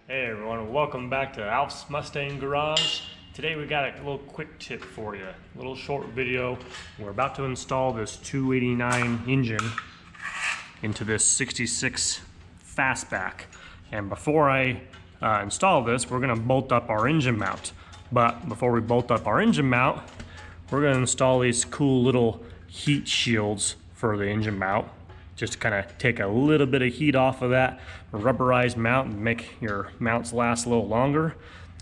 Hey everyone, welcome back to Alf's Mustang Garage. Today we got a little quick tip for you, a little short video. We're about to install this 289 engine into this 66 Fastback. And before I install this, we're gonna bolt up our engine mount. But before we bolt up our engine mount, we're gonna install these cool little heat shields for the engine mount, just to kind of take a little bit of heat off of that rubberized mount and make your mounts last a little longer.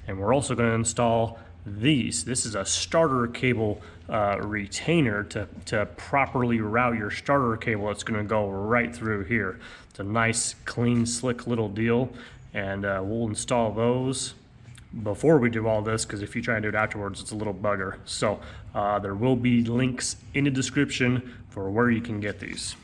And we're also going to install these. This is a starter cable retainer to properly route your starter cable. It's going to go right through here. It's a nice, clean, slick little deal, and we'll install those before we do all this, because if you try and do it afterwards, it's a little bugger. So there will be links in the description for where you can get these.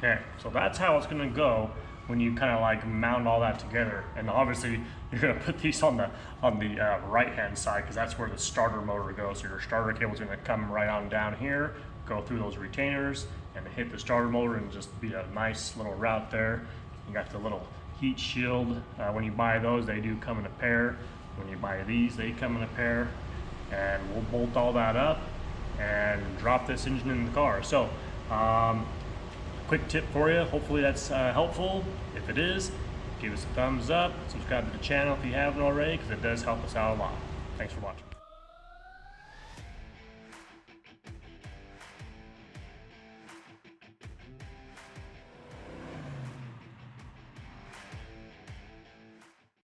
Okay, so that's how it's gonna go when you kind of like mount all that together. And obviously you're gonna put these on the right hand side, because that's where the starter motor goes. So your starter cable is gonna come right on down here, go through those retainers and hit the starter motor, and just be a nice little route there. You got the little heat shield. When you buy those, they do come in a pair. When you buy these, they come in a pair. And we'll bolt all that up and drop this engine in the car. So quick tip for you. Hopefully that's helpful. If it is, give us a thumbs up, subscribe to the channel if you haven't already, because it does help us out a lot. Thanks for watching.